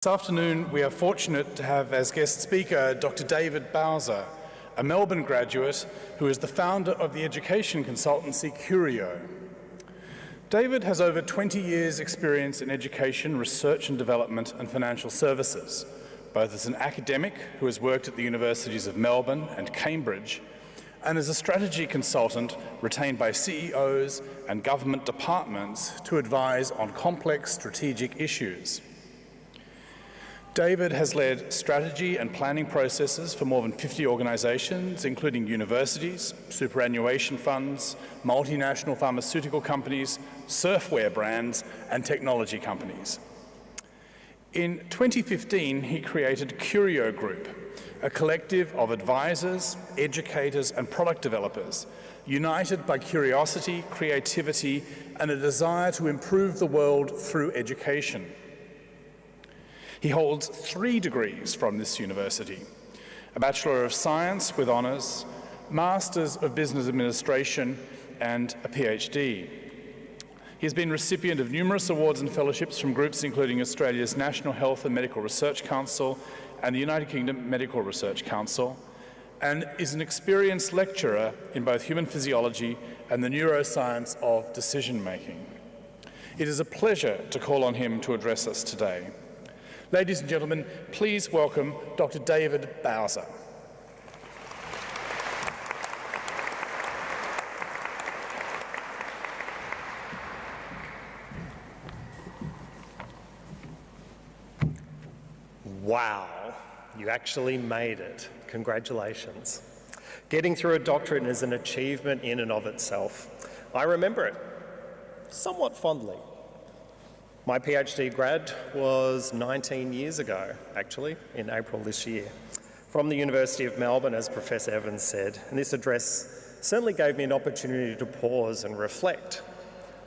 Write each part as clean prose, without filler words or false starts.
This afternoon, we are fortunate to have as guest speaker Dr. David Bowser, a Melbourne graduate who is the founder of the education consultancy Curio. David has over 20 years' experience in education, research and development, and financial services, both as an academic who has worked at the universities of Melbourne and Cambridge, and as a strategy consultant retained by CEOs and government departments to advise on complex strategic issues. David has led strategy and planning processes for more than 50 organisations, including universities, superannuation funds, multinational pharmaceutical companies, surfwear brands, and technology companies. In 2015, he created Curio Group, a collective of advisors, educators, and product developers, united by curiosity, creativity, and a desire to improve the world through education. He holds 3 degrees from this university: a Bachelor of Science with honours, Masters of Business Administration, and a PhD. He has been recipient of numerous awards and fellowships from groups including Australia's National Health and Medical Research Council and the United Kingdom Medical Research Council, and is an experienced lecturer in both human physiology and the neuroscience of decision-making. It is a pleasure to call on him to address us today. Ladies and gentlemen, please welcome Dr. David Bowser. Wow, you actually made it. Congratulations. Getting through a doctorate is an achievement in and of itself. I remember it somewhat fondly. My PhD grad was 19 years ago, actually, in April this year, from the University of Melbourne, as Professor Evans said, and this address certainly gave me an opportunity to pause and reflect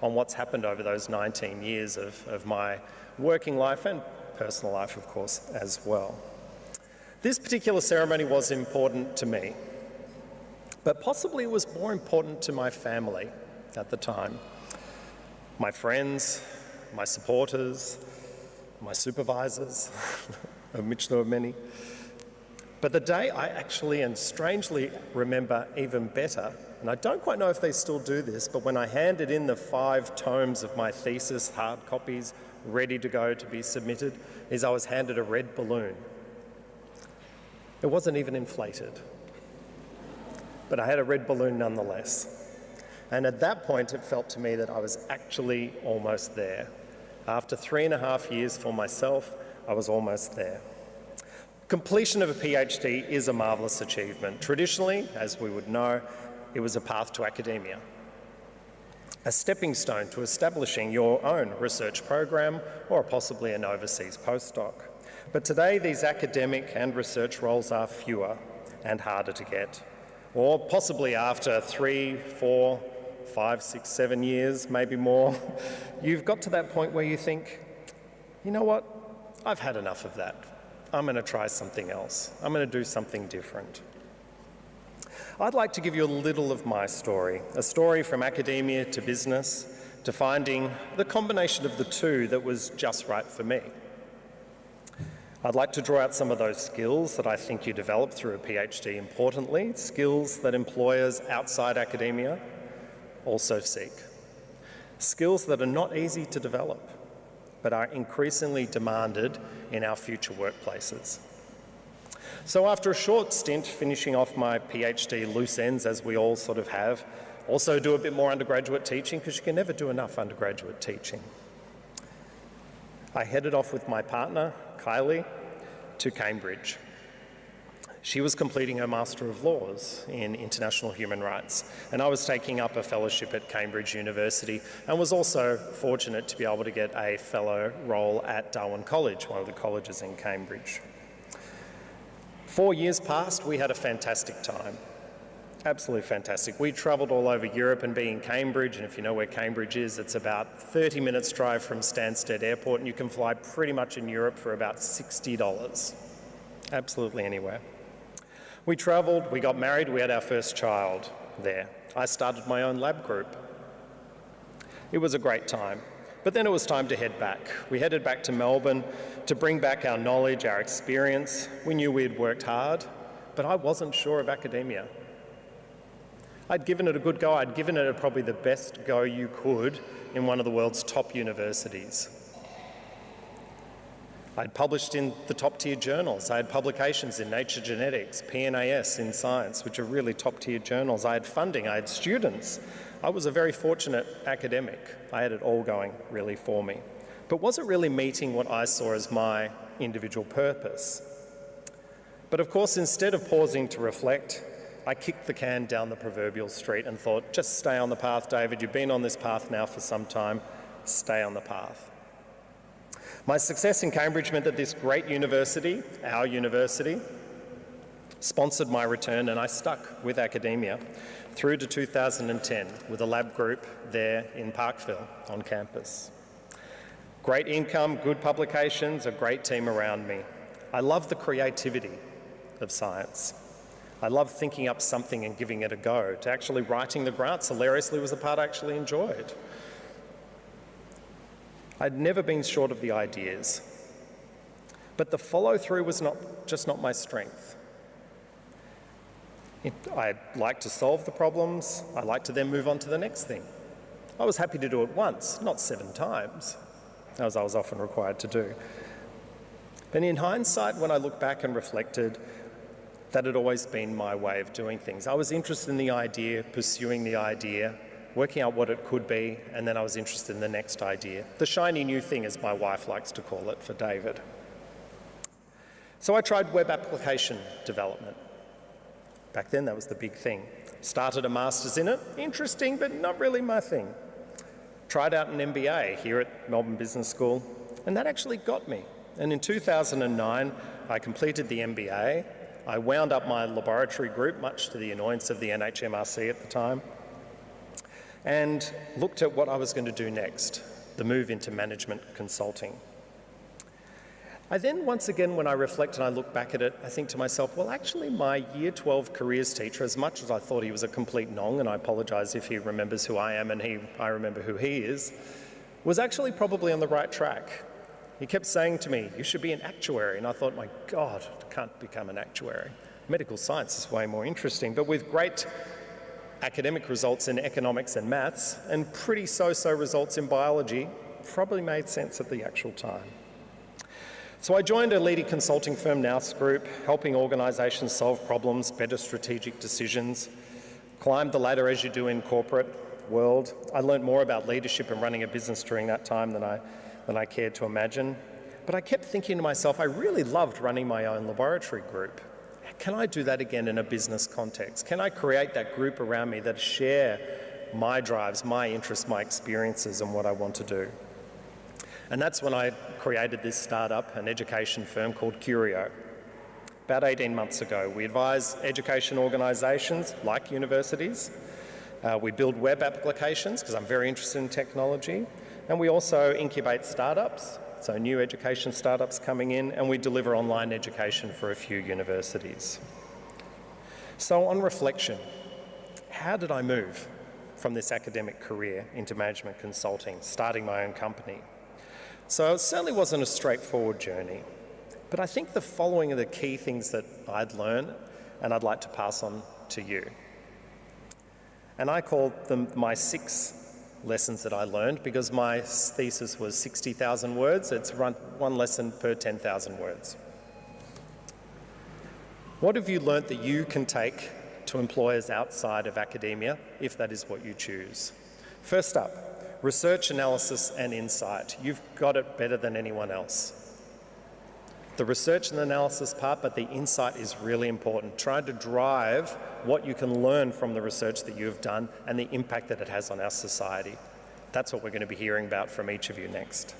on what's happened over those 19 years of my working life and personal life, of course, as well. This particular ceremony was important to me, but possibly it was more important to my family at the time. My friends, my supporters, my supervisors, of which there were many. But the day I actually and strangely remember even better, and I don't quite know if they still do this, but when I handed in the 5 tomes of my thesis, hard copies, ready to go to be submitted, is I was handed a red balloon. It wasn't even inflated, but I had a red balloon nonetheless. And at that point, it felt to me that I was actually almost there. After 3.5 years for myself, I was almost there. Completion of a PhD is a marvellous achievement. Traditionally, as we would know, it was a path to academia, a stepping stone to establishing your own research program or possibly an overseas postdoc. But today, these academic and research roles are fewer and harder to get. Or possibly after 3, 4, 5, 6, 7 years, maybe more, you've got to that point where you think, you know what, I've had enough of that. I'm going to try something else. I'm going to do something different. I'd like to give you a little of my story, a story from academia to business, to finding the combination of the two that was just right for me. I'd like to draw out some of those skills that I think you develop through a PhD, importantly, skills that employers outside academia also seek. Skills that are not easy to develop, but are increasingly demanded in our future workplaces. So after a short stint finishing off my PhD loose ends, as we all sort of have, also do a bit more undergraduate teaching, because you can never do enough undergraduate teaching. I headed off with my partner, Kylie, to Cambridge. She was completing her Master of Laws in International Human Rights, and I was taking up a fellowship at Cambridge University and was also fortunate to be able to get a fellow role at Darwin College, one of the colleges in Cambridge. 4 years passed, we had a fantastic time. Absolutely fantastic. We travelled all over Europe, and being Cambridge, and if you know where Cambridge is, it's about 30 minutes drive from Stansted Airport, and you can fly pretty much in Europe for about $60. Absolutely anywhere. We travelled, we got married, we had our first child there. I started my own lab group. It was a great time. But then it was time to head back. We headed back to Melbourne to bring back our knowledge, our experience. We knew we'd worked hard, but I wasn't sure of academia. I'd given it a good go. I'd given it probably the best go you could in one of the world's top universities. I'd published in the top-tier journals. I had publications in Nature Genetics, PNAS in Science, which are really top-tier journals. I had funding. I had students. I was a very fortunate academic. I had it all going really for me. But was it really meeting what I saw as my individual purpose? But of course, instead of pausing to reflect, I kicked the can down the proverbial street and thought, just stay on the path, David. You've been on this path now for some time. Stay on the path. My success in Cambridge meant that this great university, our university, sponsored my return, and I stuck with academia through to 2010 with a lab group there in Parkville on campus. Great income, good publications, a great team around me. I love the creativity of science. I love thinking up something and giving it a go. To actually writing the grants, hilariously, was the part I actually enjoyed. I'd never been short of the ideas, but the follow-through was just not my strength. I liked to solve the problems. I liked to then move on to the next thing. I was happy to do it once, not 7 times, as I was often required to do. And in hindsight, when I look back and reflected, that had always been my way of doing things. I was interested in the idea, pursuing the idea, working out what it could be, and then I was interested in the next idea. The shiny new thing, as my wife likes to call it for David. So I tried web application development. Back then, that was the big thing. Started a master's in it. Interesting, but not really my thing. Tried out an MBA here at Melbourne Business School, and that actually got me. And in 2009, I completed the MBA. I wound up my laboratory group, much to the annoyance of the NHMRC at the time, and looked at what I was going to do next, the move into management consulting. I then, once again, when I reflect and I look back at it, I think to myself, well, actually, my Year 12 careers teacher, as much as I thought he was a complete nong, and I apologise if he remembers who I am and I remember who he is, was actually probably on the right track. He kept saying to me, you should be an actuary. And I thought, my God, I can't become an actuary. Medical science is way more interesting, but with great academic results in economics and maths and pretty so-so results in biology, probably made sense at the actual time. So I joined a leading consulting firm, Nous Group, helping organisations solve problems, better strategic decisions, climbed the ladder as you do in corporate world. I learned more about leadership and running a business during that time than I cared to imagine. But I kept thinking to myself, I really loved running my own laboratory group. Can I do that again in a business context? Can I create that group around me that share my drives, my interests, my experiences and what I want to do? And that's when I created this startup, an education firm called Curio. About 18 months ago, we advise education organisations like universities. We build web applications because I'm very interested in technology. And we also incubate startups, so new education startups coming in, and we deliver online education for a few universities. So on reflection, how did I move from this academic career into management consulting, starting my own company? So it certainly wasn't a straightforward journey, but I think the following are the key things that I'd learned and I'd like to pass on to you. And I called them my 6 lessons that I learned because my thesis was 60,000 words. It's one lesson per 10,000 words. What have you learnt that you can take to employers outside of academia, if that is what you choose? First up, research, analysis and insight. You've got it better than anyone else. The research and analysis part, but the insight is really important. Try to drive what you can learn from the research that you've done and the impact that it has on our society. That's what we're going to be hearing about from each of you next.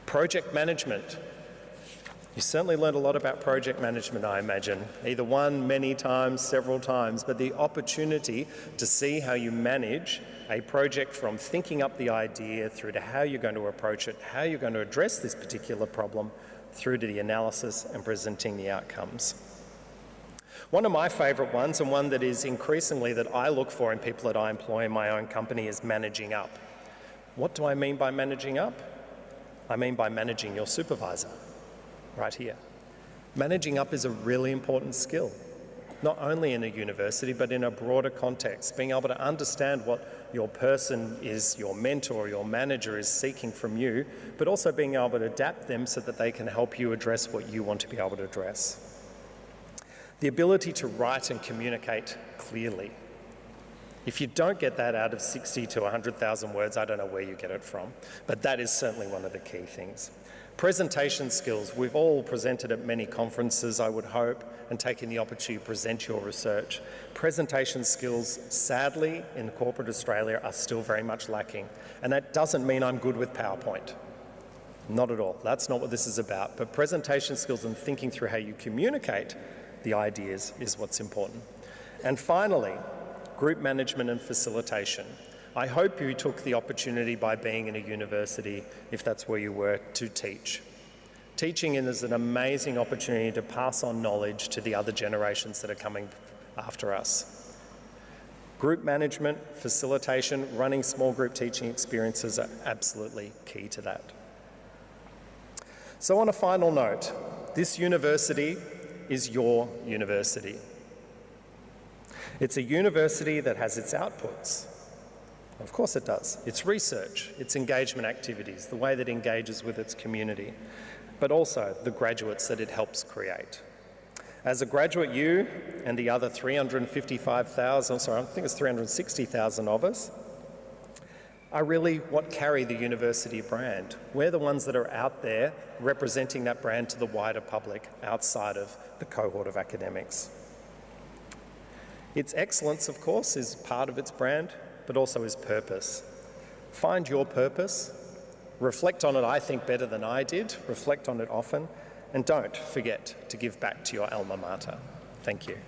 Project management. You certainly learned a lot about project management, I imagine. Either one, many times, several times, but the opportunity to see how you manage a project from thinking up the idea through to how you're going to approach it, how you're going to address this particular problem, through to the analysis and presenting the outcomes. One of my favourite ones, and one that is increasingly that I look for in people that I employ in my own company, is managing up. What do I mean by managing up? I mean by managing your supervisor, right here. Managing up is a really important skill, not only in a university, but in a broader context. Being able to understand what your person is, your mentor, your manager is seeking from you, but also being able to adapt them so that they can help you address what you want to be able to address. The ability to write and communicate clearly. If you don't get that out of 60 to 100,000 words, I don't know where you get it from, but that is certainly one of the key things. Presentation skills. We've all presented at many conferences, I would hope, and taken the opportunity to present your research. Presentation skills, sadly, in corporate Australia are still very much lacking. And that doesn't mean I'm good with PowerPoint. Not at all. That's not what this is about. But presentation skills and thinking through how you communicate the ideas is what's important. And finally, group management and facilitation. I hope you took the opportunity by being in a university, if that's where you were, to teach. Teaching is an amazing opportunity to pass on knowledge to the other generations that are coming after us. Group management, facilitation, running small group teaching experiences are absolutely key to that. So on a final note, this university is your university. It's a university that has its outputs. Of course it does. Its research, its engagement activities, the way that it engages with its community, but also the graduates that it helps create. As a graduate, you and the other 360,000 of us are really what carry the university brand. We're the ones that are out there representing that brand to the wider public outside of the cohort of academics. Its excellence, of course, is part of its brand, but also its purpose. Find your purpose, reflect on it, I think, better than I did, reflect on it often, and don't forget to give back to your alma mater. Thank you.